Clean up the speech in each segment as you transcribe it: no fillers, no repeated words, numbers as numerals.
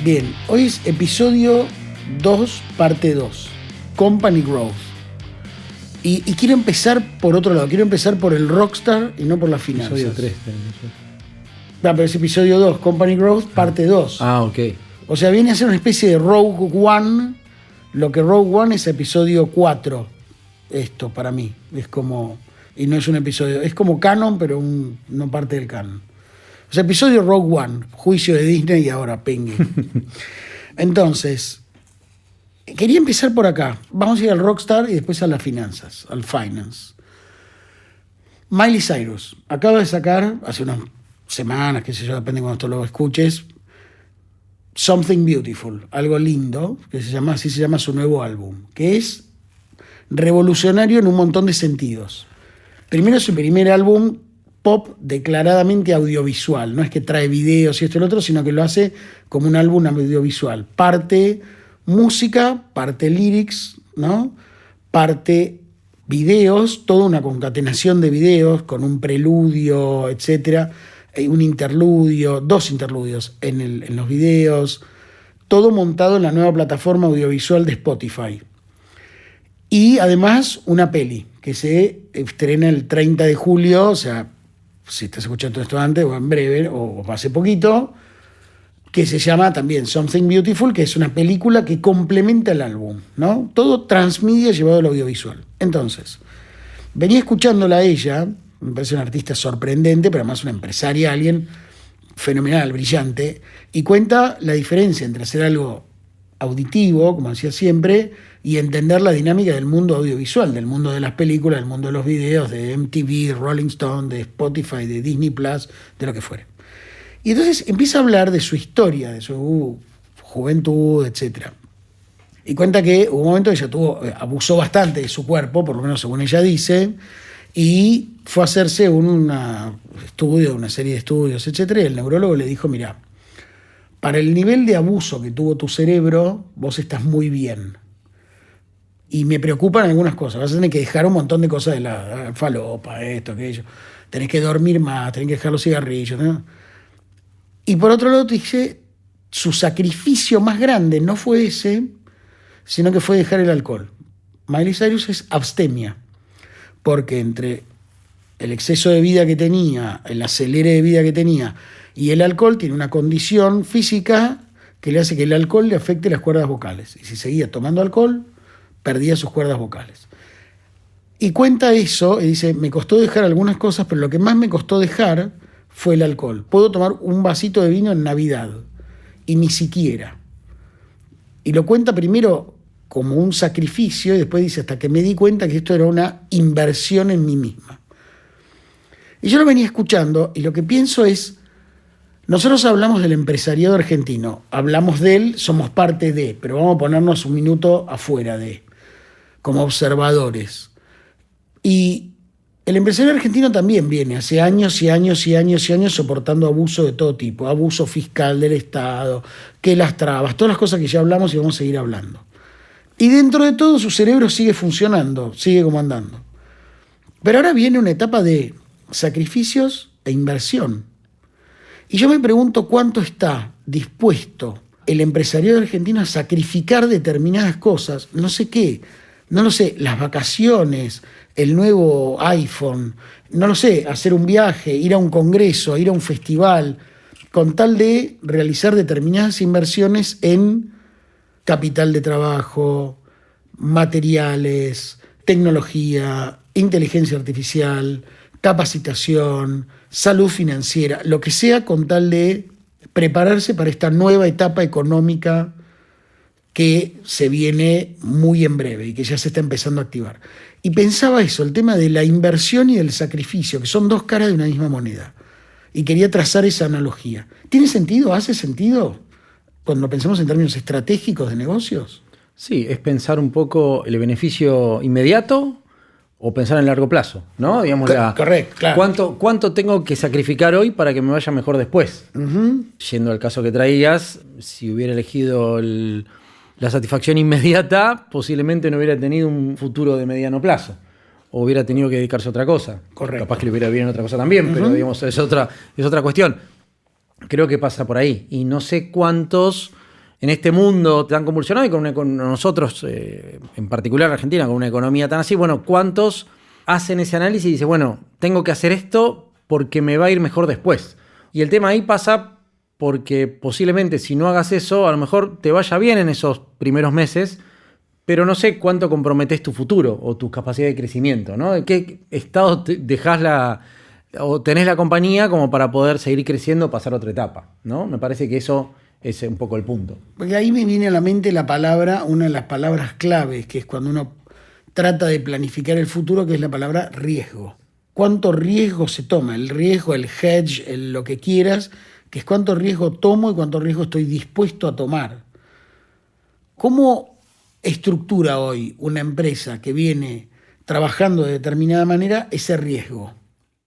Bien, hoy es episodio 2, parte 2, Company Growth. Y quiero empezar por otro lado, quiero empezar por el rockstar y no por las finanzas. Episodio 3. Pero es episodio 2, Company Growth, parte 2. Ok. O sea, viene a ser una especie de Rogue One, lo que Rogue One es episodio 4. Esto, para mí, es como... Y no es un episodio, es como canon, pero no parte del canon. O sea, episodio Rogue One, juicio de Disney y ahora pengue. Entonces, quería empezar por acá. Vamos a ir al rockstar y después a las finanzas, al finance. Miley Cyrus acaba de sacar, hace unas semanas, qué sé yo, depende de cuando esto lo escuches, Something Beautiful, algo lindo, que así se llama su nuevo álbum, que es revolucionario en un montón de sentidos. Primero, es su primer álbum pop declaradamente audiovisual. No es que trae videos y esto y lo otro, sino que lo hace como un álbum audiovisual. Parte música, parte lyrics, ¿no? Parte videos, toda una concatenación de videos con un preludio, etcétera, un interludio, 2 interludios en los videos, todo montado en la nueva plataforma audiovisual de Spotify. Y además una peli que se estrena el 30 de julio, o sea, si estás escuchando esto antes o en breve o hace poquito, que se llama también Something Beautiful, que es una película que complementa el álbum, ¿no? Todo transmedia llevado al audiovisual. Entonces, venía escuchándola a ella, me parece una artista sorprendente, pero además una empresaria, alguien fenomenal, brillante, y cuenta la diferencia entre hacer algo auditivo, como decía siempre, y entender la dinámica del mundo audiovisual, del mundo de las películas, del mundo de los videos, de MTV, de Rolling Stone, de Spotify, de Disney Plus, de lo que fuere. Y entonces empieza a hablar de su historia, de su juventud, etc. Y cuenta que hubo un momento que ella abusó bastante de su cuerpo, por lo menos según ella dice, y fue a hacerse una serie de estudios, etc. Y el neurólogo le dijo, mira, para el nivel de abuso que tuvo tu cerebro, vos estás muy bien. Y me preocupan algunas cosas. Vas a tener que dejar un montón de cosas de la falopa, esto, aquello. Tenés que dormir más, tenés que dejar los cigarrillos, ¿no? Y por otro lado, te dice, su sacrificio más grande no fue ese, sino que fue dejar el alcohol. Miley Cyrus es abstemia, porque entre el exceso de vida que tenía, el acelere de vida que tenía y el alcohol, tiene una condición física que le hace que el alcohol le afecte las cuerdas vocales. Y si seguía tomando alcohol, perdía sus cuerdas vocales. Y cuenta eso y dice, me costó dejar algunas cosas, pero lo que más me costó dejar fue el alcohol. Puedo tomar un vasito de vino en Navidad, y ni siquiera. Y lo cuenta primero como un sacrificio, y después dice, hasta que me di cuenta que esto era una inversión en mí misma. Y yo lo venía escuchando, y lo que pienso es, nosotros hablamos del empresariado argentino, hablamos de él, somos parte de, pero vamos a ponernos un minuto afuera de, como observadores. Y el empresario argentino también viene hace años y años y años y años soportando abuso de todo tipo, abuso fiscal del Estado, que las trabas, todas las cosas que ya hablamos y vamos a seguir hablando. Y dentro de todo su cerebro sigue funcionando, sigue comandando. Pero ahora viene una etapa de sacrificios e inversión. Y yo me pregunto cuánto está dispuesto el empresariado argentino a sacrificar determinadas cosas, no sé qué, no lo sé, las vacaciones, el nuevo iPhone, no lo sé, hacer un viaje, ir a un congreso, ir a un festival, con tal de realizar determinadas inversiones en capital de trabajo, materiales, tecnología, inteligencia artificial, capacitación, salud financiera, lo que sea, con tal de prepararse para esta nueva etapa económica que se viene muy en breve y que ya se está empezando a activar. Y pensaba eso, el tema de la inversión y del sacrificio, que son dos caras de una misma moneda. Y quería trazar esa analogía. ¿Tiene sentido? ¿Hace sentido cuando pensamos en términos estratégicos de negocios? Sí, es pensar un poco el beneficio inmediato o pensar en largo plazo, ¿no? Digamos, correcto, claro. ¿Cuánto tengo que sacrificar hoy para que me vaya mejor después? Uh-huh. Yendo al caso que traías, si hubiera elegido la satisfacción inmediata, posiblemente no hubiera tenido un futuro de mediano plazo. O hubiera tenido que dedicarse a otra cosa. Correcto. Capaz que le hubiera bien otra cosa también, uh-huh. Pero digamos, es otra cuestión. Creo que pasa por ahí. Y no sé cuántos en este mundo tan convulsionado y con nosotros, en particular Argentina, con una economía tan así, bueno, ¿cuántos hacen ese análisis y dicen, bueno, tengo que hacer esto porque me va a ir mejor después? Y el tema ahí pasa porque posiblemente si no hagas eso, a lo mejor te vaya bien en esos primeros meses, pero no sé cuánto comprometes tu futuro o tu capacidad de crecimiento, ¿no? ¿En qué estado dejás o tenés la compañía como para poder seguir creciendo o pasar a otra etapa, ¿no? Me parece que eso es un poco el punto. Porque ahí me viene a la mente una de las palabras claves, que es cuando uno trata de planificar el futuro, que es la palabra riesgo. ¿Cuánto riesgo se toma? El riesgo, el hedge, lo que quieras, que es cuánto riesgo tomo y cuánto riesgo estoy dispuesto a tomar. ¿Cómo estructura hoy una empresa que viene trabajando de determinada manera ese riesgo?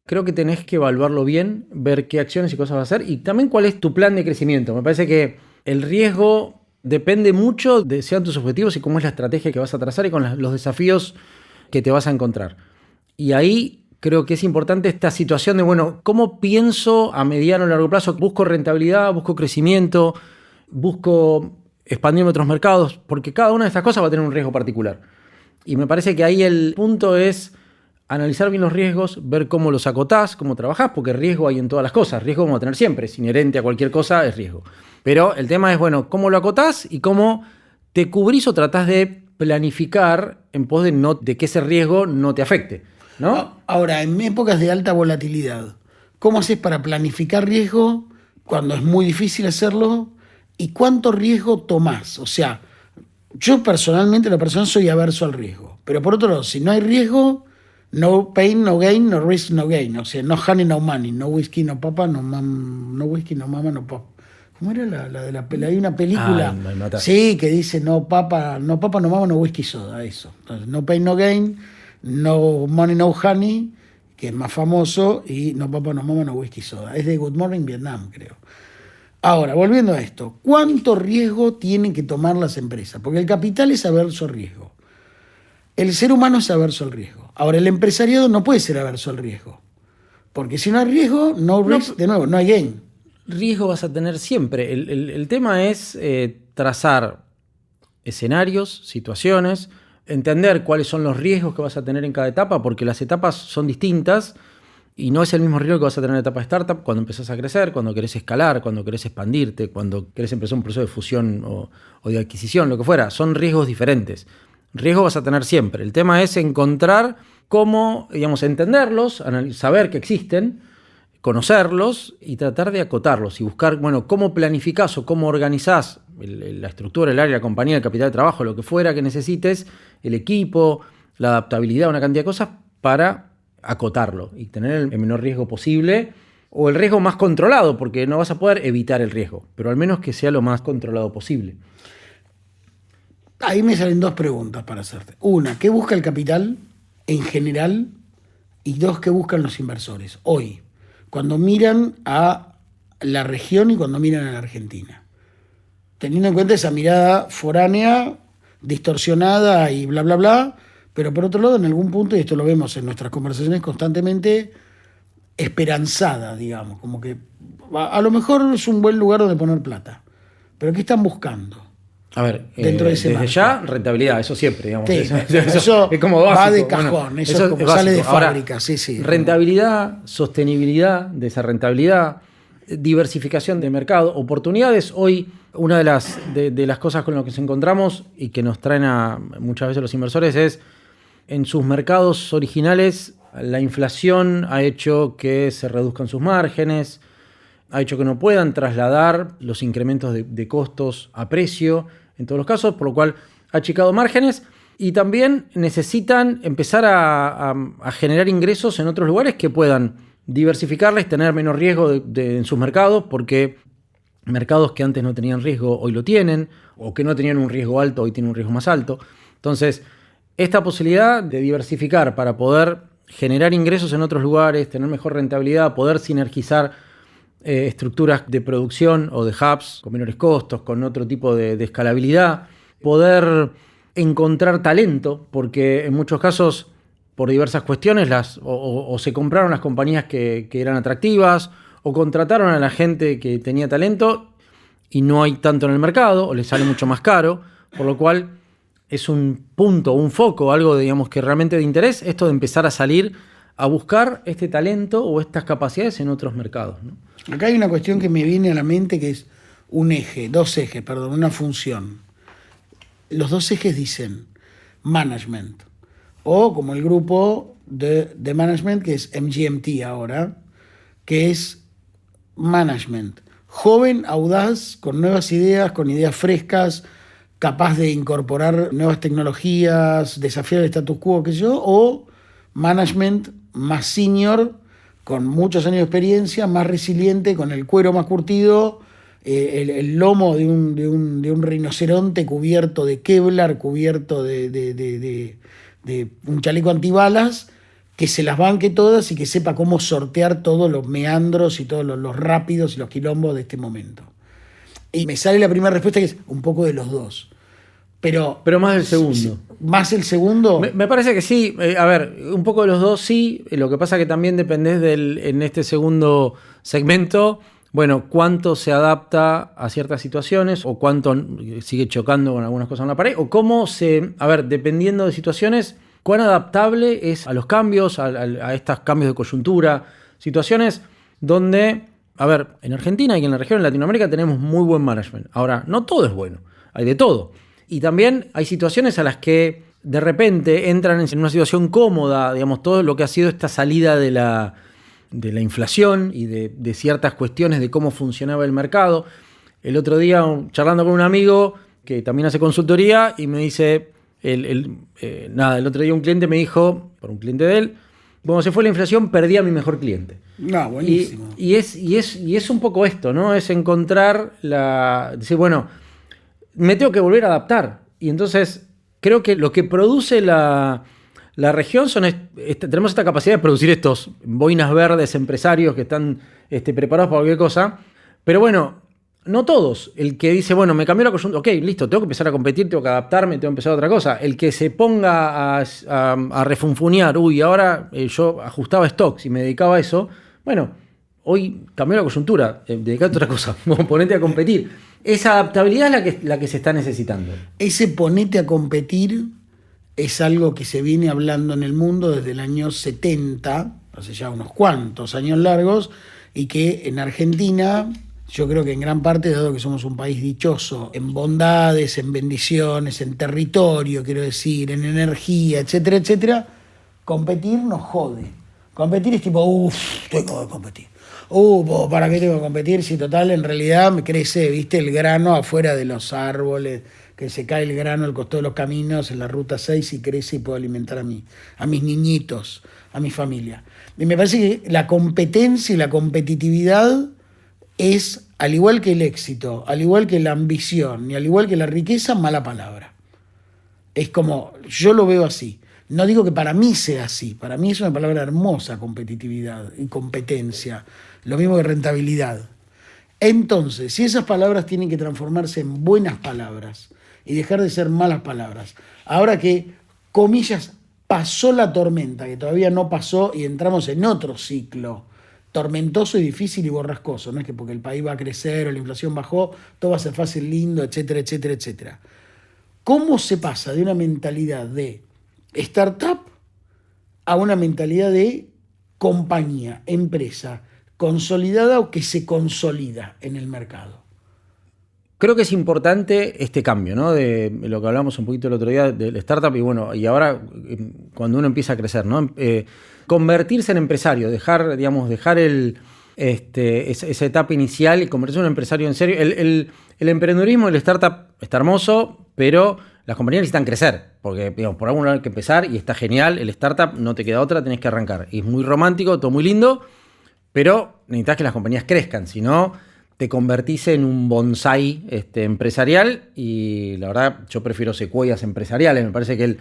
Creo que tenés que evaluarlo bien, ver qué acciones y cosas vas a hacer y también cuál es tu plan de crecimiento. Me parece que el riesgo depende mucho de sean tus objetivos y cómo es la estrategia que vas a trazar y con los desafíos que te vas a encontrar. Y ahí creo que es importante esta situación de, bueno, ¿cómo pienso a mediano o largo plazo? ¿Busco rentabilidad, busco crecimiento, busco expandirme a otros mercados? Porque cada una de estas cosas va a tener un riesgo particular. Y me parece que ahí el punto es analizar bien los riesgos, ver cómo los acotás, cómo trabajás, porque riesgo hay en todas las cosas. Riesgo vamos a tener siempre, es inherente a cualquier cosa, es riesgo. Pero el tema es, bueno, cómo lo acotás y cómo te cubrís o tratás de planificar en pos de que ese riesgo no te afecte, ¿no? Ahora, en épocas de alta volatilidad, ¿cómo haces para planificar riesgo cuando es muy difícil hacerlo? ¿Y cuánto riesgo tomás? O sea, yo personalmente, soy averso al riesgo. Pero por otro lado, si no hay riesgo, no pain, no gain, no risk, no gain. O sea, no honey, no money, no whisky, no papa, no whisky, no mama, no papa. ¿Cómo era la de la película? Hay una película, sí, que dice no papa, no mama, no whisky, soda, eso. Entonces, no pain, no gain, no money, no honey, que es más famoso, y no papa, no mama, no whisky, soda. Es de Good Morning Vietnam, creo. Ahora, volviendo a esto, ¿cuánto riesgo tienen que tomar las empresas? Porque el capital es averso al riesgo. El ser humano es averso al riesgo. Ahora, el empresariado no puede ser averso al riesgo. Porque si no hay riesgo, no risk, de nuevo, no hay gain. Riesgo vas a tener siempre. El tema es trazar escenarios, situaciones, entender cuáles son los riesgos que vas a tener en cada etapa, porque las etapas son distintas y no es el mismo riesgo que vas a tener en la etapa de startup cuando empezás a crecer, cuando querés escalar, cuando querés expandirte, cuando querés empezar un proceso de fusión o de adquisición, lo que fuera. Son riesgos diferentes. Riesgo vas a tener siempre. El tema es encontrar cómo, digamos, entenderlos, saber que existen, conocerlos y tratar de acotarlos y buscar, bueno, cómo planificás o cómo organizás la estructura, el área, la compañía, el capital de trabajo, lo que fuera que necesites, el equipo, la adaptabilidad, una cantidad de cosas para acotarlo y tener el menor riesgo posible o el riesgo más controlado, porque no vas a poder evitar el riesgo, pero al menos que sea lo más controlado posible. Ahí me salen dos preguntas para hacerte. Una, ¿qué busca el capital en general? Y dos, ¿qué buscan los inversores hoy? Cuando miran a la región y cuando miran a la Argentina. Teniendo en cuenta esa mirada foránea, distorsionada y bla, bla, bla, pero por otro lado, en algún punto, y esto lo vemos en nuestras conversaciones constantemente, esperanzada, digamos, como que a lo mejor es un buen lugar donde poner plata. Pero ¿qué están buscando? A ver, dentro de ese desde marco. Ya, rentabilidad, eso siempre, digamos. Sí, eso es como básico. Va de cajón, bueno, eso es como sale de fábrica. Ahora, sí. Rentabilidad, sostenibilidad de esa rentabilidad, diversificación de mercado, oportunidades. Hoy, una de las cosas con las que nos encontramos y que nos traen a muchas veces los inversores es, en sus mercados originales, la inflación ha hecho que se reduzcan sus márgenes, ha hecho que no puedan trasladar los incrementos de costos a precio, en todos los casos, por lo cual ha achicado márgenes y también necesitan empezar a generar ingresos en otros lugares que puedan diversificarles, tener menos riesgo en sus mercados, porque mercados que antes no tenían riesgo hoy lo tienen, o que no tenían un riesgo alto hoy tienen un riesgo más alto. Entonces, esta posibilidad de diversificar para poder generar ingresos en otros lugares, tener mejor rentabilidad, poder sinergizar estructuras de producción o de hubs con menores costos, con otro tipo de escalabilidad, poder encontrar talento, porque en muchos casos, por diversas cuestiones, o se compraron las compañías que eran atractivas, o contrataron a la gente que tenía talento, y no hay tanto en el mercado, o les sale mucho más caro, por lo cual es un punto, un foco, algo digamos que realmente de interés, esto de empezar a salir a buscar este talento o estas capacidades en otros mercados, ¿no? Acá hay una cuestión que me viene a la mente que es dos ejes, una función. Los dos ejes dicen management, o como el grupo de management que es MGMT ahora, que es management. Joven, audaz, con nuevas ideas, con ideas frescas, capaz de incorporar nuevas tecnologías, desafiar el status quo, qué sé yo, o management más senior, con muchos años de experiencia, más resiliente, con el cuero más curtido, el lomo de un rinoceronte cubierto de Kevlar, cubierto de un chaleco antibalas, que se las banque todas y que sepa cómo sortear todos los meandros y todos los rápidos y los quilombos de este momento. Y me sale la primera respuesta que es un poco de los dos. Pero más del segundo. ¿Más el segundo? Me parece que sí. A ver, un poco de los dos sí. Lo que pasa que también dependés en este segundo segmento, bueno, cuánto se adapta a ciertas situaciones o cuánto sigue chocando con algunas cosas en la pared o cómo dependiendo de situaciones, cuán adaptable es a los cambios, a estos cambios de coyuntura, situaciones donde, en Argentina y en la región, en Latinoamérica, tenemos muy buen management. Ahora, no todo es bueno, hay de todo. Y también hay situaciones a las que de repente entran en una situación cómoda, digamos, todo lo que ha sido esta salida de la inflación y de ciertas cuestiones de cómo funcionaba el mercado. El otro día, charlando con un amigo que también hace consultoría, y me dice, el otro día un cliente me dijo, por un cliente de él, cuando se fue la inflación perdí a mi mejor cliente. No, buenísimo. Y es un poco esto, ¿no? Es encontrar decir, bueno, me tengo que volver a adaptar. Y entonces creo que lo que produce la región tenemos esta capacidad de producir estos boinas verdes empresarios que están preparados para cualquier cosa. Pero bueno, no todos. El que dice, bueno, me cambió la coyuntura, ok, listo, tengo que empezar a competir, tengo que adaptarme, tengo que empezar a otra cosa. El que se ponga a refunfuñar, ahora yo ajustaba stocks y me dedicaba a eso, bueno, hoy cambió la coyuntura, dedicate a otra cosa, ponete a competir. Esa adaptabilidad es la que se está necesitando. Ese ponete a competir es algo que se viene hablando en el mundo desde el año 70, hace ya unos cuantos años largos, y que en Argentina, yo creo que en gran parte, dado que somos un país dichoso en bondades, en bendiciones, en territorio, quiero decir, en energía, etcétera, etcétera, competir nos jode. Competir es tipo, tengo que competir. ¿Para qué tengo que competir? Si total, en realidad me crece, ¿viste? El grano afuera de los árboles, que se cae el grano al costado de los caminos en la ruta 6 y crece y puedo alimentar a mis niñitos, a mi familia. Y me parece que la competencia y la competitividad es, al igual que el éxito, al igual que la ambición y al igual que la riqueza, mala palabra. Es como, yo lo veo así. No digo que para mí sea así, para mí es una palabra hermosa, competitividad y competencia, lo mismo que rentabilidad. Entonces, si esas palabras tienen que transformarse en buenas palabras y dejar de ser malas palabras, ahora que, comillas, pasó la tormenta, que todavía no pasó y entramos en otro ciclo tormentoso y difícil y borrascoso, no es que porque el país va a crecer o la inflación bajó, todo va a ser fácil, lindo, etcétera, etcétera, etcétera. ¿Cómo se pasa de una mentalidad de startup a una mentalidad de compañía, empresa, consolidada o que se consolida en el mercado? Creo que es importante este cambio, ¿no? De lo que hablamos un poquito el otro día del startup y ahora cuando uno empieza a crecer, ¿no? Convertirse en empresario, dejar esa etapa inicial y convertirse en un empresario en serio. El emprendedurismo, el startup está hermoso, pero las compañías necesitan crecer, porque por algún lado hay que empezar y está genial. El startup no te queda otra, tenés que arrancar. Y es muy romántico, todo muy lindo, pero necesitas que las compañías crezcan, si no te convertís en un bonsái empresarial, y la verdad yo prefiero secuoyas empresariales. Me parece que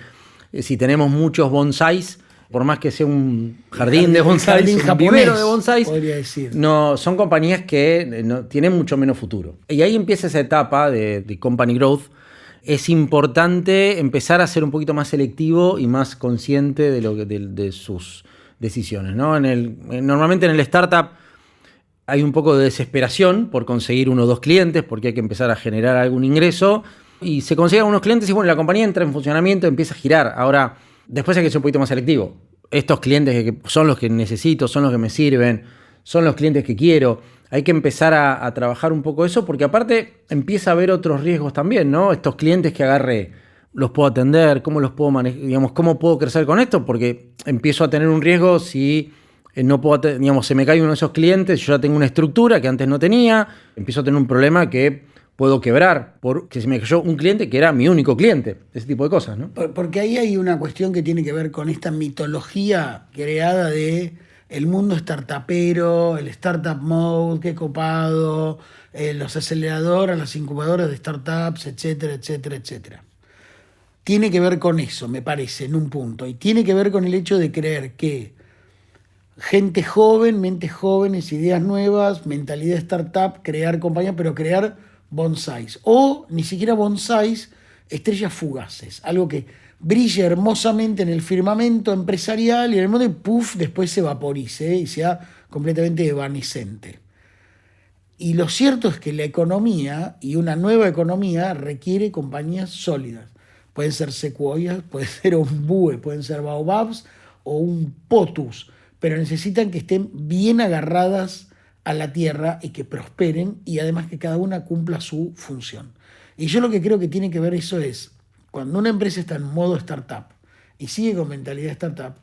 si tenemos muchos bonsáis, por más que sea un jardín de bonsáis, un vivero de bonsáis, podría decir. No, son compañías que tienen mucho menos futuro. Y ahí empieza esa etapa de company growth. Es importante empezar a ser un poquito más selectivo y más consciente de sus decisiones, ¿no? Normalmente en el startup hay un poco de desesperación por conseguir 1 o 2 clientes, porque hay que empezar a generar algún ingreso, y se consiguen algunos clientes y bueno, la compañía entra en funcionamiento, empieza a girar. Ahora, después hay que ser un poquito más selectivo. Estos clientes que son los que necesito, son los que me sirven, son los clientes que quiero. Hay que empezar a trabajar un poco eso, porque aparte empieza a haber otros riesgos también, ¿no? Estos clientes que agarré, ¿los puedo atender? ¿Cómo los puedo manejar? Digamos, ¿cómo puedo crecer con esto? Porque empiezo a tener un riesgo si no puedo, digamos, se me cae uno de esos clientes, yo ya tengo una estructura que antes no tenía, empiezo a tener un problema que puedo quebrar porque se me cayó un cliente que era mi único cliente, ese tipo de cosas, ¿no? Porque ahí hay una cuestión que tiene que ver con esta mitología creada de el mundo startupero, el startup mode, qué copado, los aceleradores, las incubadoras de startups, etcétera, etcétera, etcétera. Tiene que ver con eso, me parece, en un punto. Y tiene que ver con el hecho de creer que gente joven, mentes jóvenes, ideas nuevas, mentalidad startup, crear compañías, pero crear bonsáis. O ni siquiera bonsáis, estrellas fugaces. Algo que brille hermosamente en el firmamento empresarial y en el mundo y puff, después se vaporice y sea completamente evanescente. Y lo cierto es que la economía y una nueva economía requiere compañías sólidas. Pueden ser secuoyas, puede ser un búho, pueden ser baobabs o un potus, pero necesitan que estén bien agarradas a la tierra y que prosperen y además que cada una cumpla su función. Y yo lo que creo que tiene que ver eso es, cuando una empresa está en modo startup y sigue con mentalidad startup,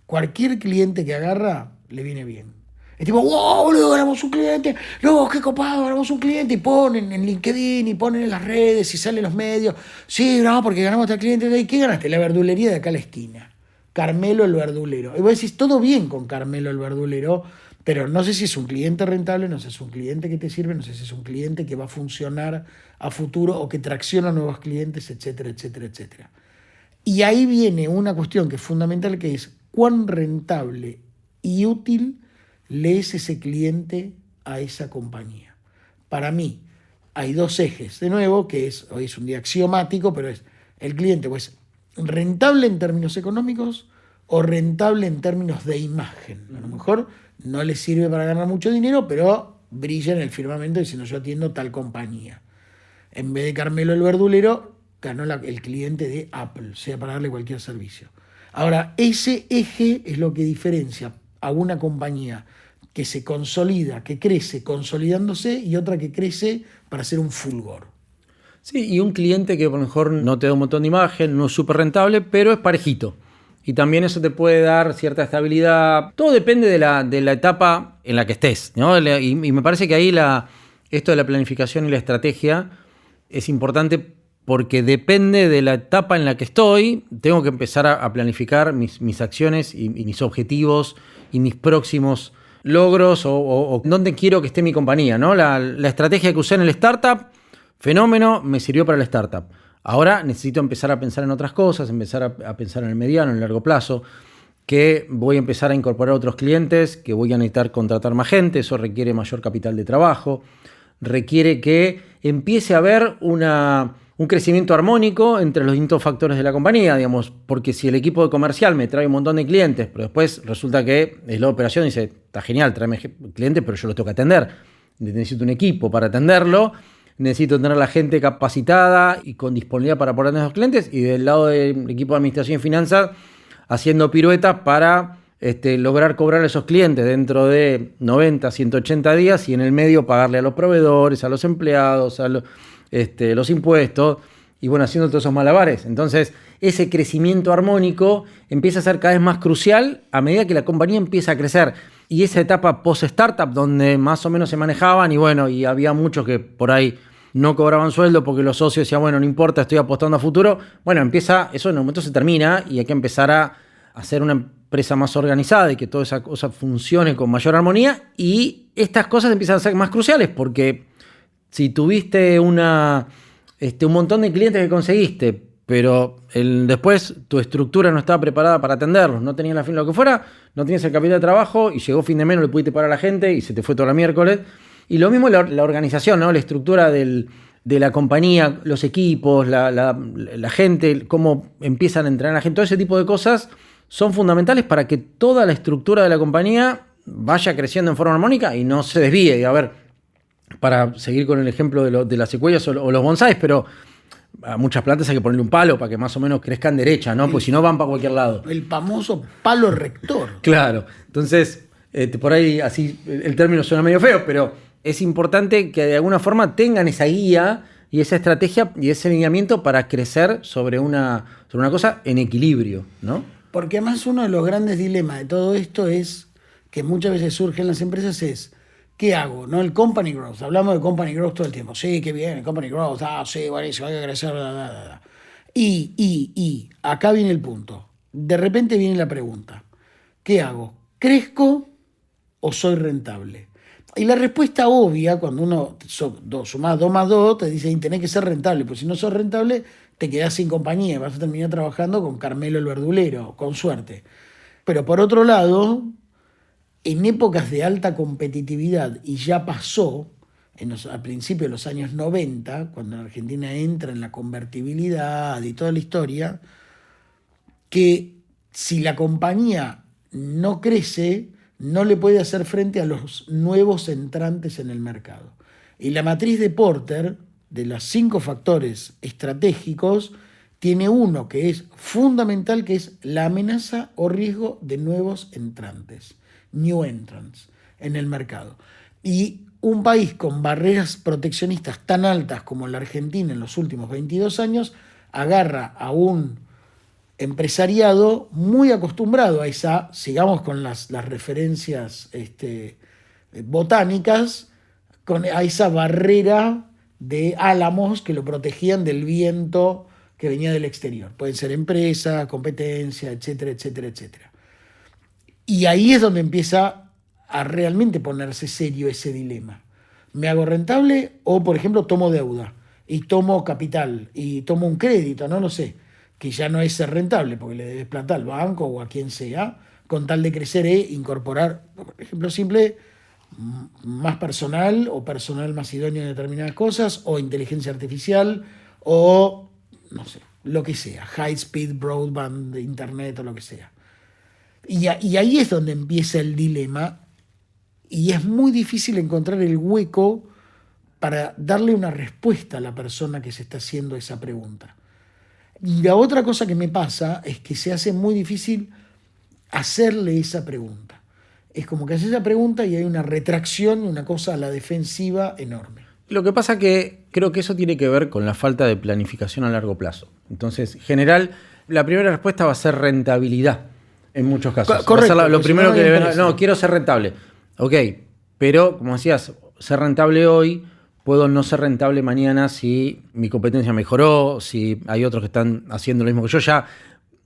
cualquier cliente que agarra le viene bien. Es tipo, wow, boludo, ganamos un cliente, no, qué copado, ganamos un cliente, y ponen en LinkedIn, y ponen en las redes, y salen en los medios, sí, no, porque ganamos a este cliente, ¿y qué ganaste? La verdulería de acá a la esquina. Carmelo el verdulero. Y vos decís, todo bien con Carmelo el verdulero, pero no sé si es un cliente rentable, no sé si es un cliente que te sirve, no sé si es un cliente que va a funcionar a futuro o que tracciona nuevos clientes, etcétera, etcétera, etcétera. Y ahí viene una cuestión que es fundamental, que es cuán rentable y útil le es ese cliente a esa compañía. Para mí hay 2 ejes, de nuevo, que hoy es un día axiomático, pero es el cliente, pues, rentable en términos económicos o rentable en términos de imagen. A lo mejor no le sirve para ganar mucho dinero, pero brilla en el firmamento diciendo yo atiendo tal compañía. En vez de Carmelo el verdulero, ganó el cliente de Apple, sea para darle cualquier servicio. Ahora, ese eje es lo que diferencia a una compañía que se consolida, que crece consolidándose y otra que crece para ser un fulgor. Sí, y un cliente que a lo mejor no te da un montón de imagen, no es súper rentable, pero es parejito. Y también eso te puede dar cierta estabilidad. Todo depende de la etapa en la que estés, ¿no? Y me parece que ahí esto de la planificación y la estrategia es importante porque depende de la etapa en la que estoy. Tengo que empezar a planificar mis acciones y mis objetivos y mis próximos logros o dónde quiero que esté mi compañía, ¿no? La estrategia que usé en el startup, fenómeno, me sirvió para el startup. Ahora necesito empezar a pensar en otras cosas, empezar a pensar en el mediano, en el largo plazo, que voy a empezar a incorporar otros clientes, que voy a necesitar contratar más gente, eso requiere mayor capital de trabajo, requiere que empiece a haber un crecimiento armónico entre los distintos factores de la compañía, digamos, porque si el equipo de comercial me trae un montón de clientes, pero después resulta que es la operación y dice, está genial, tráeme clientes, pero yo los tengo que atender, necesito un equipo para atenderlo, necesito tener la gente capacitada y con disponibilidad para poder atender a los clientes, y del lado del equipo de administración y finanzas haciendo piruetas para lograr cobrar a esos clientes dentro de 90, 180 días y en el medio pagarle a los proveedores, a los empleados, a los impuestos y bueno, haciendo todos esos malabares. Entonces, ese crecimiento armónico empieza a ser cada vez más crucial a medida que la compañía empieza a crecer. Y esa etapa post-startup donde más o menos se manejaban y bueno, y había muchos que por ahí no cobraban sueldo porque los socios decían, bueno, no importa, estoy apostando a futuro. Bueno, eso en un momento se termina y hay que empezar a hacer una empresa más organizada y que toda esa cosa funcione con mayor armonía. Y estas cosas empiezan a ser más cruciales porque si tuviste un montón de clientes que conseguiste, pero después tu estructura no estaba preparada para atenderlos, no tenías lo que fuera, no tenías el capital de trabajo y llegó fin de mes, no le pudiste pagar a la gente y se te fue toda la miércoles. Y lo mismo la organización, ¿no? La estructura de la compañía, los equipos, la gente, cómo empiezan a entrenar a la gente, todo ese tipo de cosas son fundamentales para que toda la estructura de la compañía vaya creciendo en forma armónica y no se desvíe. Y a ver, para seguir con el ejemplo de las secuoyas o los bonsáis, pero a muchas plantas hay que ponerle un palo para que más o menos crezcan derecha, ¿no? Pues si no van para cualquier lado. El famoso palo rector. Claro. Entonces, por ahí así el término suena medio feo, pero es importante que de alguna forma tengan esa guía y esa estrategia y ese lineamiento para crecer sobre una cosa en equilibrio, ¿no? Porque además uno de los grandes dilemas de todo esto es, que muchas veces surge en las empresas, es ¿qué hago? ¿No? El company growth. Hablamos de company growth todo el tiempo. Sí, qué bien, el company growth. Sí, buenísimo, hay que crecer. Bla, bla, bla. Y acá viene el punto. De repente viene la pregunta. ¿Qué hago? ¿Crezco o soy rentable? Y la respuesta obvia, cuando uno sumás 2 más 2, te dice, tenés que ser rentable. Pues si no sos rentable, te quedás sin compañía. Vas a terminar trabajando con Carmelo el verdulero, con suerte. Pero por otro lado, en épocas de alta competitividad, y ya pasó, al principio de los años 90, cuando en Argentina entra en la convertibilidad y toda la historia, que si la compañía no crece, no le puede hacer frente a los nuevos entrantes en el mercado. Y la matriz de Porter, de los 5 factores estratégicos, tiene uno que es fundamental, que es la amenaza o riesgo de nuevos entrantes, new entrants, en el mercado. Y un país con barreras proteccionistas tan altas como la Argentina en los últimos 22 años, agarra a un empresariado muy acostumbrado a esa, sigamos con las referencias botánicas, a esa barrera de álamos que lo protegían del viento que venía del exterior. Pueden ser empresa, competencia, etcétera, etcétera, etcétera. Y ahí es donde empieza a realmente ponerse serio ese dilema. ¿Me hago rentable o, por ejemplo, tomo deuda y tomo capital y tomo un crédito, no lo sé, que ya no es ser rentable porque le debes plata al banco o a quien sea, con tal de crecer e incorporar, por ejemplo, simple, más personal o personal más idóneo en determinadas cosas, o inteligencia artificial, o no sé, lo que sea, high speed broadband, internet o lo que sea. Y ahí es donde empieza el dilema, y es muy difícil encontrar el hueco para darle una respuesta a la persona que se está haciendo esa pregunta. Y la otra cosa que me pasa es que se hace muy difícil hacerle esa pregunta. Es como que hace esa pregunta y hay una retracción, una cosa a la defensiva enorme. Lo que pasa que creo que eso tiene que ver con la falta de planificación a largo plazo. Entonces, en general, la primera respuesta va a ser rentabilidad en muchos casos. Correcto. Va a ser lo primero que le ven. No, quiero ser rentable. Ok, pero como decías, ser rentable hoy, puedo no ser rentable mañana si mi competencia mejoró, si hay otros que están haciendo lo mismo que yo. Ya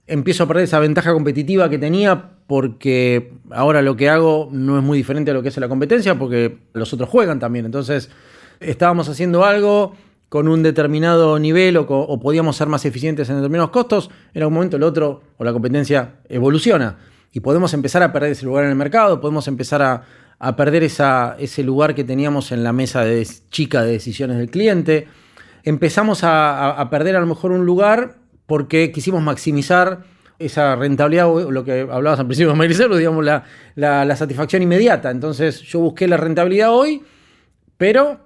empiezo a perder esa ventaja competitiva que tenía porque ahora lo que hago no es muy diferente a lo que hace la competencia porque los otros juegan también. Entonces, estábamos haciendo algo con un determinado nivel o podíamos ser más eficientes en determinados costos, en algún momento el otro o la competencia evoluciona y podemos empezar a perder ese lugar en el mercado, podemos empezar a perder ese lugar que teníamos en la mesa chica de decisiones del cliente. Empezamos a perder a lo mejor un lugar porque quisimos maximizar esa rentabilidad, o lo que hablabas al principio de Mauricio, digamos, la satisfacción inmediata. Entonces yo busqué la rentabilidad hoy, pero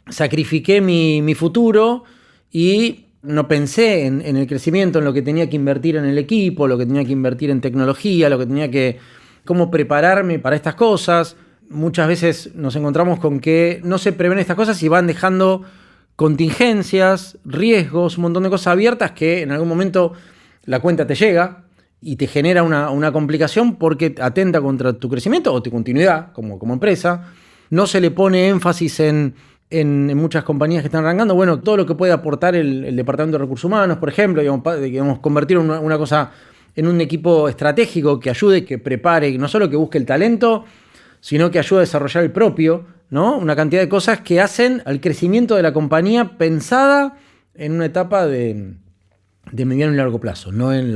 sacrifiqué mi futuro y no pensé en el crecimiento, en lo que tenía que invertir en el equipo, lo que tenía que invertir en tecnología, lo que tenía que cómo prepararme para estas cosas. Muchas veces nos encontramos con que no se prevén estas cosas y van dejando contingencias, riesgos, un montón de cosas abiertas que en algún momento la cuenta te llega y te genera una complicación porque atenta contra tu crecimiento o tu continuidad como empresa. No se le pone énfasis en muchas compañías que están arrancando, bueno, todo lo que puede aportar el Departamento de Recursos Humanos, por ejemplo, digamos convertir una cosa en un equipo estratégico que ayude, que prepare, no solo que busque el talento, sino que ayude a desarrollar el propio, ¿no? Una cantidad de cosas que hacen al crecimiento de la compañía pensada en una etapa de mediano y largo plazo, no en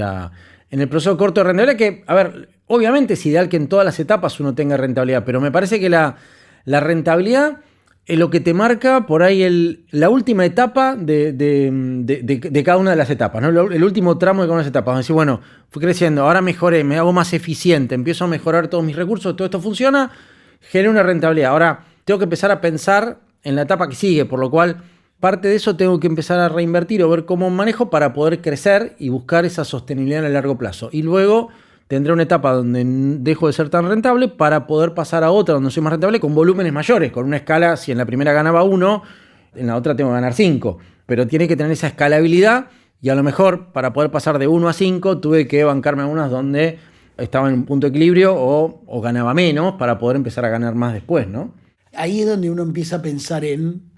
el proceso corto de rentabilidad, que, a ver, obviamente es ideal que en todas las etapas uno tenga rentabilidad, pero me parece que la rentabilidad lo que te marca por ahí la última etapa de cada una de las etapas, ¿no? El último tramo de cada una de las etapas. Decir, bueno, fui creciendo, ahora mejoré, me hago más eficiente, empiezo a mejorar todos mis recursos, todo esto funciona, genera una rentabilidad. Ahora tengo que empezar a pensar en la etapa que sigue, por lo cual parte de eso tengo que empezar a reinvertir o ver cómo manejo para poder crecer y buscar esa sostenibilidad en el largo plazo. Y luego tendré una etapa donde dejo de ser tan rentable para poder pasar a otra donde soy más rentable con volúmenes mayores, con una escala, si en la primera ganaba 1, en la otra tengo que ganar 5. Pero tiene que tener esa escalabilidad y a lo mejor para poder pasar de 1 a 5 tuve que bancarme algunas donde estaba en un punto de equilibrio o ganaba menos para poder empezar a ganar más después, ¿no? Ahí es donde uno empieza a pensar en...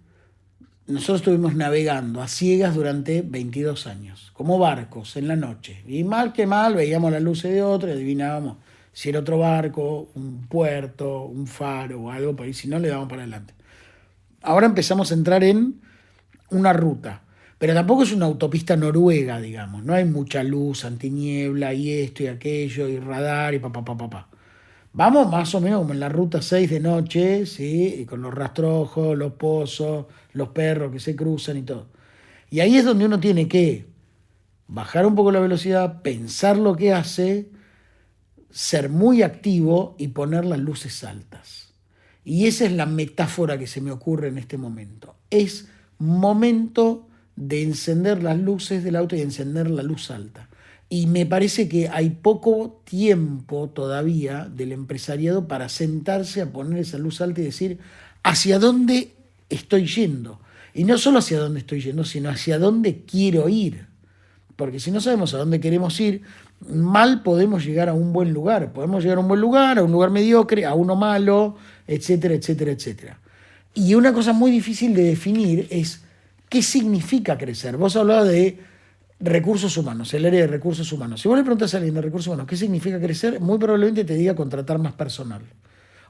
Nosotros estuvimos navegando a ciegas durante 22 años, como barcos en la noche. Y mal que mal, veíamos las luces de otro y adivinábamos si era otro barco, un puerto, un faro o algo por ahí. Si no, le damos para adelante. Ahora empezamos a entrar en una ruta, pero tampoco es una autopista noruega, digamos. No hay mucha luz, antiniebla y esto y aquello y radar y pa. Vamos más o menos como en la ruta 6 de noche, ¿sí? Y con los rastrojos, los pozos, los perros que se cruzan y todo. Y ahí es donde uno tiene que bajar un poco la velocidad, pensar lo que hace, ser muy activo y poner las luces altas. Y esa es la metáfora que se me ocurre en este momento. Es momento de encender las luces del auto y encender la luz alta. Y me parece que hay poco tiempo todavía del empresariado para sentarse a poner esa luz alta y decir hacia dónde estoy yendo. Y no solo hacia dónde estoy yendo, sino hacia dónde quiero ir. Porque si no sabemos a dónde queremos ir, mal podemos llegar a un buen lugar. Podemos llegar a un buen lugar, a un lugar mediocre, a uno malo, etcétera, etcétera, etcétera. Y una cosa muy difícil de definir es qué significa crecer. Vos hablabas de recursos humanos, el área de recursos humanos. Si vos le preguntas a alguien de recursos humanos qué significa crecer, muy probablemente te diga contratar más personal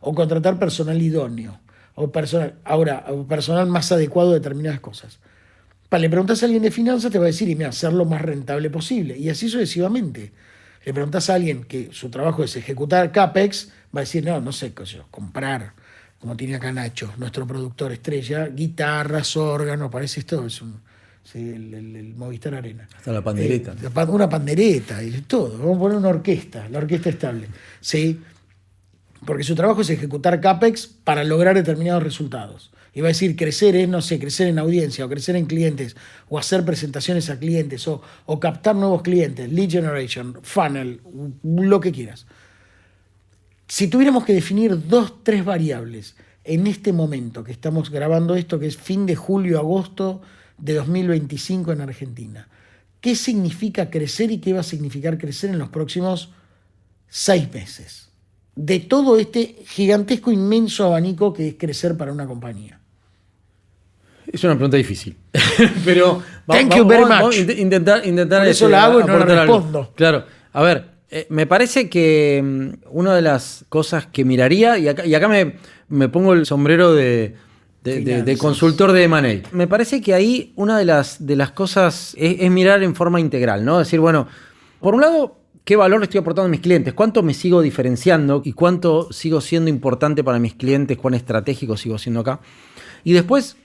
o contratar personal idóneo o personal más adecuado a determinadas cosas. Le preguntas a alguien de finanzas, te va a decir, y mira, ser lo más rentable posible. Y así sucesivamente. Le preguntas a alguien que su trabajo es ejecutar CAPEX, va a decir, no sé, comprar, como tiene acá Nacho, nuestro productor estrella, guitarras, órganos, parece esto, es el Movistar Arena. Hasta la pandereta. Una pandereta y todo. Vamos a poner una orquesta, la orquesta estable. ¿Sí? Porque su trabajo es ejecutar CAPEX para lograr determinados resultados. Y va a decir, crecer es, no sé, crecer en audiencia, o crecer en clientes, o hacer presentaciones a clientes, o captar nuevos clientes, lead generation, funnel, lo que quieras. Si tuviéramos que definir 2-3 variables en este momento que estamos grabando esto, que es fin de julio-agosto de 2025 en Argentina, ¿qué significa crecer y qué va a significar crecer en los próximos 6 meses? De todo este gigantesco, inmenso abanico que es crecer para una compañía. Es una pregunta difícil, pero Thank you very much. Vamos a intentar por eso la hago y no la respondo. Algo. Claro, a ver, me parece que una de las cosas que miraría, y acá me pongo el sombrero de consultor de M&A. Me parece que ahí una de las cosas es mirar en forma integral, ¿no? Decir, bueno, por un lado, ¿qué valor le estoy aportando a mis clientes? ¿Cuánto me sigo diferenciando? ¿Y cuánto sigo siendo importante para mis clientes? ¿Cuán estratégico sigo siendo acá? Y después,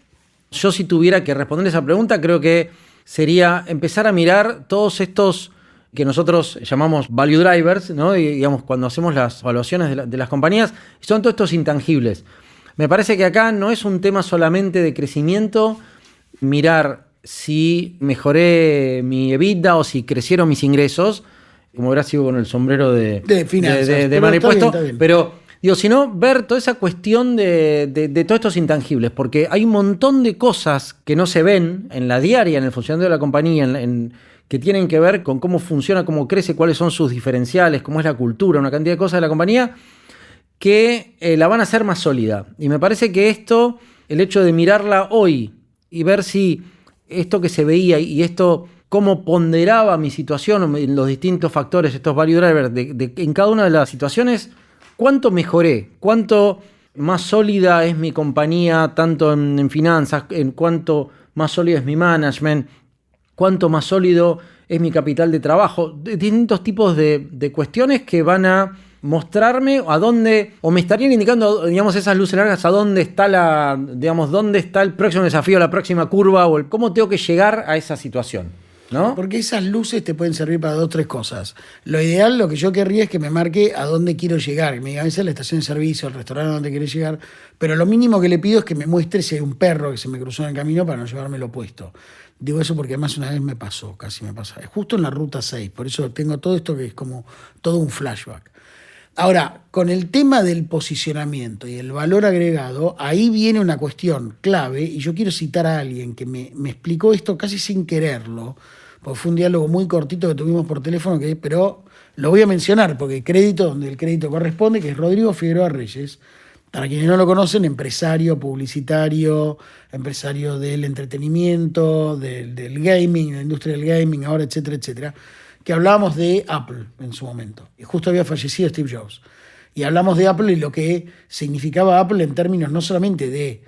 yo si tuviera que responder esa pregunta, creo que sería empezar a mirar todos estos que nosotros llamamos value drivers, ¿no? Y, digamos, cuando hacemos las evaluaciones de las compañías, son todos estos intangibles. Me parece que acá no es un tema solamente de crecimiento, mirar si mejoré mi EBITDA o si crecieron mis ingresos, como verás sigo con el sombrero de finanzas, de manipuesto, pero digo, sino ver toda esa cuestión de todos estos intangibles, porque hay un montón de cosas que no se ven en la diaria, en el funcionamiento de la compañía, que tienen que ver con cómo funciona, cómo crece, cuáles son sus diferenciales, cómo es la cultura, una cantidad de cosas de la compañía que la van a hacer más sólida. Y me parece que esto, el hecho de mirarla hoy y ver si esto que se veía y esto, cómo ponderaba mi situación en los distintos factores, estos value drivers, en cada una de las situaciones, cuánto mejoré, cuánto más sólida es mi compañía, tanto en finanzas, en cuánto más sólido es mi management, cuánto más sólido es mi capital de trabajo, distintos tipos de cuestiones que van a mostrarme a dónde, o me estarían indicando, digamos, esas luces largas, a dónde está dónde está el próximo desafío, la próxima curva, o cómo tengo que llegar a esa situación, ¿no? Porque esas luces te pueden servir para 2 o 3 cosas. Lo ideal, lo que yo querría es que me marque a dónde quiero llegar. Que me diga, esa es la estación de servicio, el restaurante a donde querés llegar. Pero lo mínimo que le pido es que me muestre si hay un perro que se me cruzó en el camino para no llevarme lo puesto. Digo eso porque además una vez me pasó, casi me pasa. Justo en la ruta 6, por eso tengo todo esto que es como todo un flashback. Ahora, con el tema del posicionamiento y el valor agregado, ahí viene una cuestión clave, y yo quiero citar a alguien que me explicó esto casi sin quererlo, porque fue un diálogo muy cortito que tuvimos por teléfono, pero lo voy a mencionar porque crédito donde el crédito corresponde, que es Rodrigo Figueroa Reyes. Para quienes no lo conocen, empresario, publicitario, empresario del entretenimiento, del gaming, la industria del gaming, ahora, etcétera, etcétera, que hablábamos de Apple en su momento. Y justo había fallecido Steve Jobs. Y hablamos de Apple y lo que significaba Apple en términos no solamente de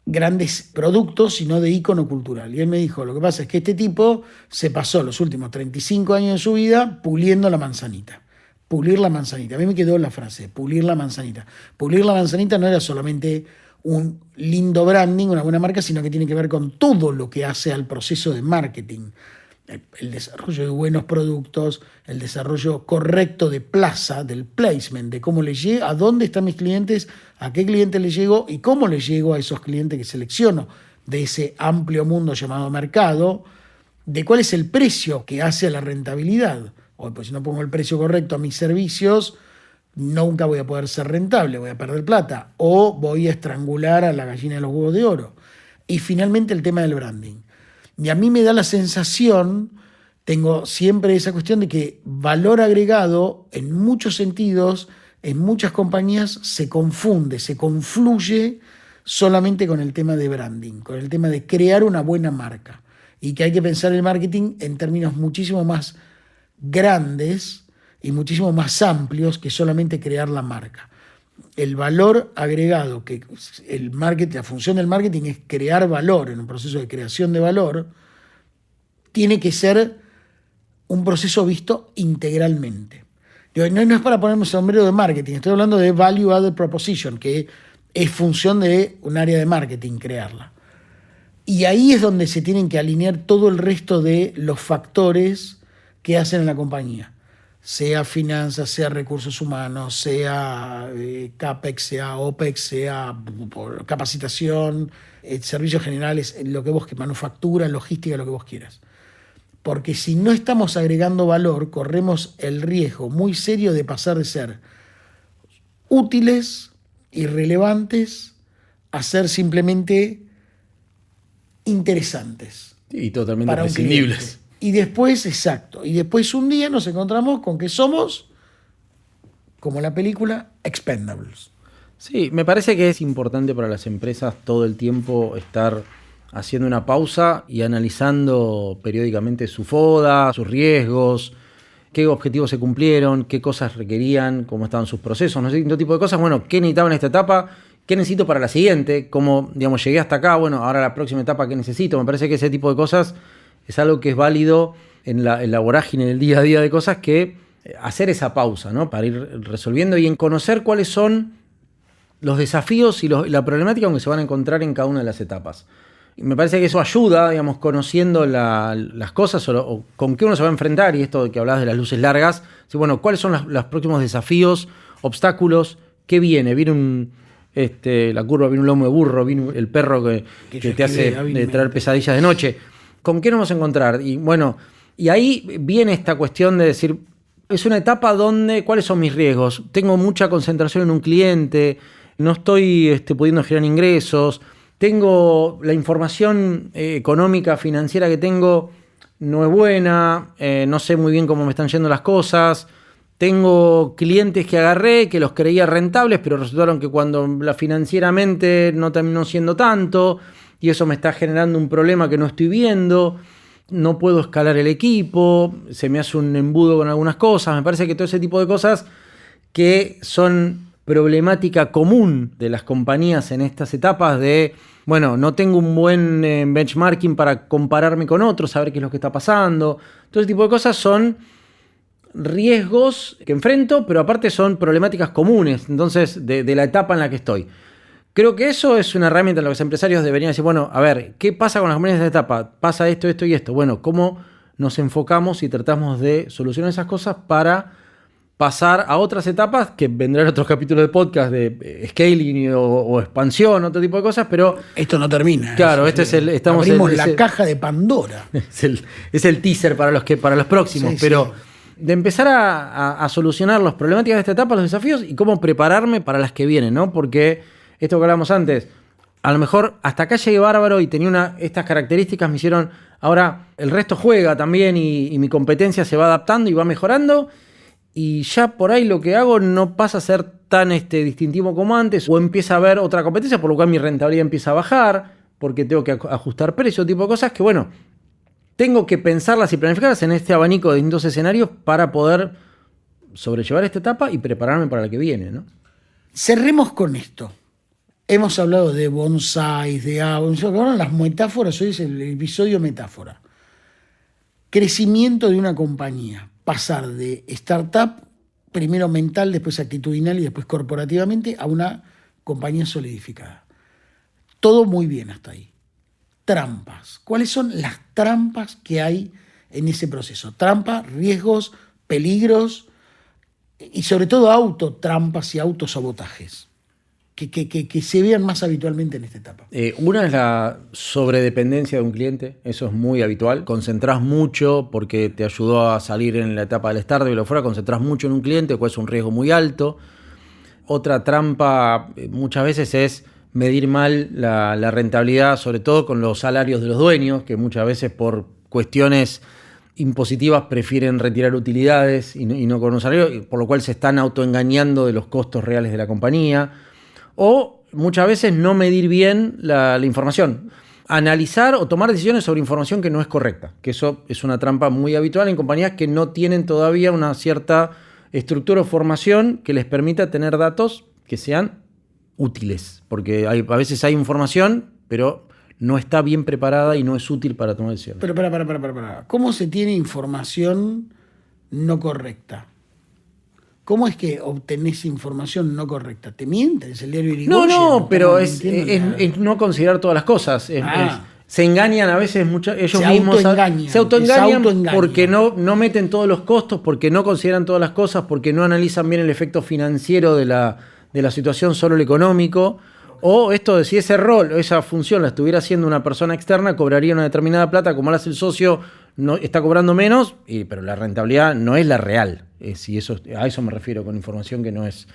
grandes productos, sino de ícono cultural. Y él me dijo, lo que pasa es que este tipo se pasó los últimos 35 años de su vida puliendo la manzanita. Pulir la manzanita. A mí me quedó la frase, pulir la manzanita. Pulir la manzanita no era solamente un lindo branding, una buena marca, sino que tiene que ver con todo lo que hace al proceso de marketing. El desarrollo de buenos productos, el desarrollo correcto de plaza, del placement, de cómo les llega, a dónde están mis clientes, a qué cliente les llego y cómo les llego a esos clientes que selecciono de ese amplio mundo llamado mercado, de cuál es el precio que hace a la rentabilidad. O pues si no pongo el precio correcto a mis servicios, nunca voy a poder ser rentable, voy a perder plata o voy a estrangular a la gallina de los huevos de oro. Y finalmente el tema del branding. Y a mí me da la sensación, tengo siempre esa cuestión de que valor agregado en muchos sentidos, en muchas compañías se confunde, se confluye solamente con el tema de branding, con el tema de crear una buena marca. Y que hay que pensar el marketing en términos muchísimo más grandes y muchísimo más amplios que solamente crear la marca. El valor agregado, que el marketing, la función del marketing es crear valor en un proceso de creación de valor, tiene que ser un proceso visto integralmente. No es para ponerme un sombrero de marketing, estoy hablando de Value Added Proposition, que es función de un área de marketing crearla. Y ahí es donde se tienen que alinear todo el resto de los factores que hacen en la compañía. Sea finanzas, sea recursos humanos, sea CAPEX, sea OPEX, sea capacitación, servicios generales, lo que vos, manufactura, logística, lo que vos quieras. Porque si no estamos agregando valor, corremos el riesgo muy serio de pasar de ser útiles, irrelevantes, a ser simplemente interesantes. Y totalmente prescindibles. Y después, exacto, y después un día nos encontramos con que somos, como la película, expendables. Sí, me parece que es importante para las empresas todo el tiempo estar haciendo una pausa y analizando periódicamente su FODA, sus riesgos, qué objetivos se cumplieron, qué cosas requerían, cómo estaban sus procesos, no sé, todo tipo de cosas. Bueno, qué necesitaba en esta etapa, qué necesito para la siguiente, cómo, digamos, llegué hasta acá, bueno, ahora la próxima etapa, qué necesito. Me parece que ese tipo de cosas es algo que es válido en la vorágine del día a día de cosas, que hacer esa pausa, ¿no? Para ir resolviendo y en conocer cuáles son los desafíos y la problemática que se van a encontrar en cada una de las etapas. Y me parece que eso ayuda, digamos, conociendo las cosas o con qué uno se va a enfrentar, y esto de que hablabas de las luces largas, sí, bueno, cuáles son los próximos desafíos, obstáculos, qué viene. Viene la curva, viene un lomo de burro, viene el perro que te hace traer pesadillas de noche. ¿Con qué nos vamos a encontrar? Y bueno, y ahí viene esta cuestión de decir, es una etapa donde, ¿cuáles son mis riesgos? Tengo mucha concentración en un cliente, no estoy pudiendo generar ingresos, tengo la información económica, financiera que tengo no es buena, no sé muy bien cómo me están yendo las cosas, tengo clientes que agarré, que los creía rentables, pero resultaron que cuando financieramente no terminó siendo tanto, y eso me está generando un problema que no estoy viendo, no puedo escalar el equipo, se me hace un embudo con algunas cosas. Me parece que todo ese tipo de cosas que son problemática común de las compañías en estas etapas de, bueno, no tengo un buen benchmarking para compararme con otros, saber qué es lo que está pasando. Todo ese tipo de cosas son riesgos que enfrento, pero aparte son problemáticas comunes, entonces, de la etapa en la que estoy. Creo que eso es una herramienta en la que los empresarios deberían decir, bueno, a ver, ¿qué pasa con las compañías de esta etapa? Pasa esto, esto y esto. Bueno, ¿cómo nos enfocamos y tratamos de solucionar esas cosas para pasar a otras etapas que vendrán otros capítulos de podcast de scaling o expansión, otro tipo de cosas, pero... Esto no termina. Claro, este es el... Abrimos la caja de Pandora. Es el teaser para los próximos, Sí, pero sí. de empezar a solucionar las problemáticas de esta etapa, los desafíos y cómo prepararme para las que vienen, ¿no? Porque esto que hablábamos antes, a lo mejor hasta acá llegué bárbaro y tenía estas características, me hicieron... Ahora el resto juega también y mi competencia se va adaptando y va mejorando. Y ya por ahí lo que hago no pasa a ser tan distintivo como antes, o empieza a haber otra competencia, por lo cual mi rentabilidad empieza a bajar, porque tengo que ajustar precio, tipo de cosas que, bueno, tengo que pensarlas y planificarlas en este abanico de distintos escenarios para poder sobrellevar esta etapa y prepararme para la que viene, ¿no? Cerremos con esto. Hemos hablado de bonsais, de árboles, ahora las metáforas, hoy es el episodio metáfora. Crecimiento de una compañía. Pasar de startup, primero mental, después actitudinal y después corporativamente, a una compañía solidificada. Todo muy bien hasta ahí. Trampas. ¿Cuáles son las trampas que hay en ese proceso? Trampas, riesgos, peligros y sobre todo autotrampas y autosabotajes que se vean más habitualmente en esta etapa. Una es la sobredependencia de un cliente, eso es muy habitual. Concentrás mucho porque te ayudó a salir en la etapa del startup y lo fuera, concentrás mucho en un cliente, cual es un riesgo muy alto. Otra trampa muchas veces es medir mal la rentabilidad, sobre todo con los salarios de los dueños, que muchas veces por cuestiones impositivas prefieren retirar utilidades y no con un salario, por lo cual se están autoengañando de los costos reales de la compañía. O muchas veces no medir bien la información. Analizar o tomar decisiones sobre información que no es correcta, que eso es una trampa muy habitual en compañías que no tienen todavía una cierta estructura o formación que les permita tener datos que sean útiles, porque a veces hay información, pero no está bien preparada y no es útil para tomar decisiones. Pero para. ¿Cómo se tiene información no correcta? ¿Cómo es que obtenés información no correcta? ¿Te mienten? ¿Es el diario Irigoyen? No, pero es no considerar todas las cosas. Se engañan a veces ellos mismos. Se autoengañan porque no meten todos los costos, porque no consideran todas las cosas, porque no analizan bien el efecto financiero de la situación, solo el económico. O esto de si ese rol o esa función la estuviera haciendo una persona externa, cobraría una determinada plata, como lo hace el socio, no, está cobrando menos, pero la rentabilidad no es la real. A eso me refiero con información que no es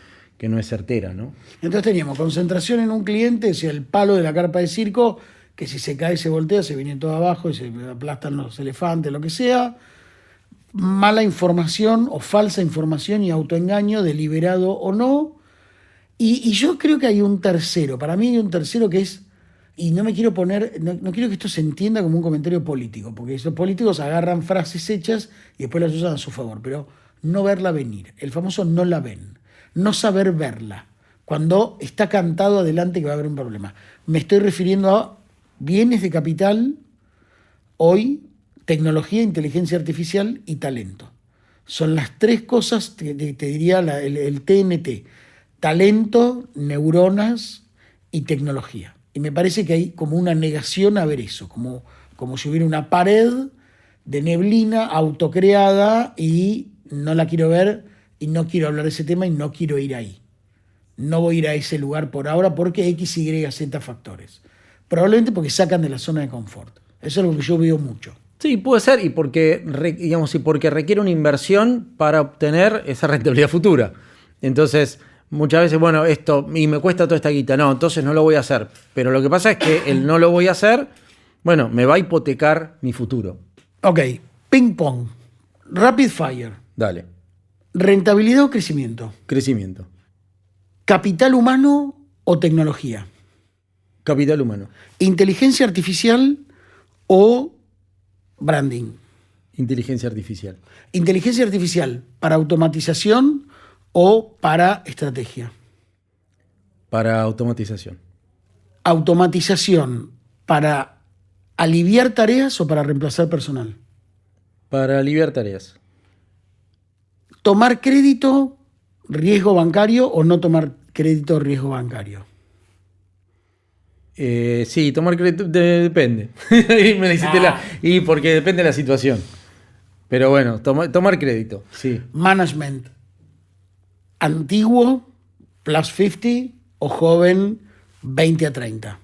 certera, ¿no? Entonces teníamos concentración en un cliente, si el palo de la carpa de circo, que si se cae, se voltea, se viene todo abajo y se aplastan los elefantes, lo que sea. Mala información o falsa información y autoengaño, deliberado o no. Y yo creo que hay un tercero. Para mí hay un tercero que es, y no me quiero poner, no quiero que esto se entienda como un comentario político, porque esos políticos agarran frases hechas y después las usan a su favor, pero no verla venir. El famoso no la ven. No saber verla. Cuando está cantado adelante que va a haber un problema. Me estoy refiriendo a bienes de capital, hoy, tecnología, inteligencia artificial y talento. Son las tres cosas, te diría el TNT. Talento, neuronas y tecnología. Y me parece que hay como una negación a ver eso, como si hubiera una pared de neblina autocreada y no la quiero ver y no quiero hablar de ese tema y no quiero ir ahí. No voy a ir a ese lugar por ahora porque X, Y, Z factores. Probablemente porque sacan de la zona de confort. Eso es lo que yo veo mucho. Sí, puede ser, y porque requiere una inversión para obtener esa rentabilidad futura. Entonces, muchas veces, bueno, esto, y me cuesta toda esta guita, no, entonces no lo voy a hacer. Pero lo que pasa es que el no lo voy a hacer, bueno, me va a hipotecar mi futuro. Ok, ping pong, rapid fire. Dale. ¿Rentabilidad o crecimiento? Crecimiento. ¿Capital humano o tecnología? Capital humano. ¿Inteligencia artificial o branding? Inteligencia artificial. ¿Inteligencia artificial para automatización o para estrategia? Para automatización. ¿Automatización para aliviar tareas o para reemplazar personal? Para aliviar tareas. ¿Tomar crédito, riesgo bancario o no tomar crédito, riesgo bancario? Sí, tomar crédito depende. Ahí me la hiciste y porque depende de la situación. Pero bueno, tomar crédito, sí. Management, antiguo, plus 50 o joven, 20 a 30.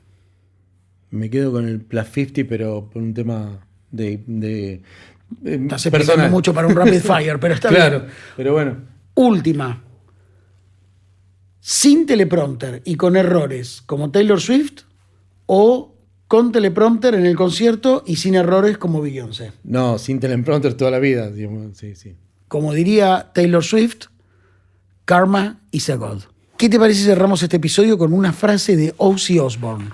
Me quedo con el plus 50, pero por un tema de Estás explicando mucho para un rapid fire, pero está bien. Claro, pero bueno. Última. Sin teleprompter y con errores, como Taylor Swift, o con teleprompter en el concierto y sin errores como Beyoncé. No, sin teleprompter toda la vida. Digamos, sí. Como diría Taylor Swift, karma is a god. ¿Qué te parece si cerramos este episodio con una frase de Ozzy Osbourne?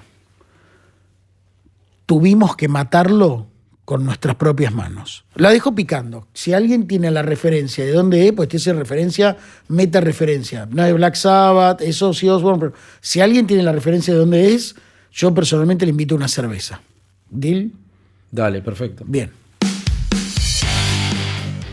Tuvimos que matarlo con nuestras propias manos. La dejo picando. Si alguien tiene la referencia de dónde es, pues te hace referencia, meta referencia. No es Black Sabbath, es Ozzy Osbourne, pero si alguien tiene la referencia de dónde es, yo personalmente le invito a una cerveza. ¿Deal? Dale, perfecto. Bien.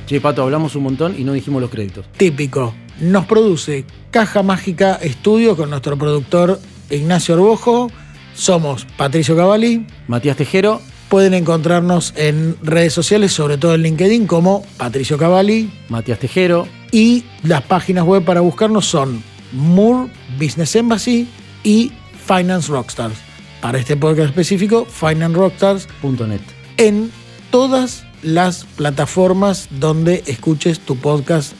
Che, Pato, hablamos un montón y no dijimos los créditos. Típico. Nos produce Caja Mágica Estudio con nuestro productor Ignacio Arbojo. Somos Patricio Cavalli. Matías Tejero. Pueden encontrarnos en redes sociales, sobre todo en LinkedIn, como Patricio Cavalli. Matías Tejero. Y las páginas web para buscarnos son Moore Business Embassy y Finance Rockstars. Para este podcast específico, financerockstars.net. En todas las plataformas donde escuches tu podcast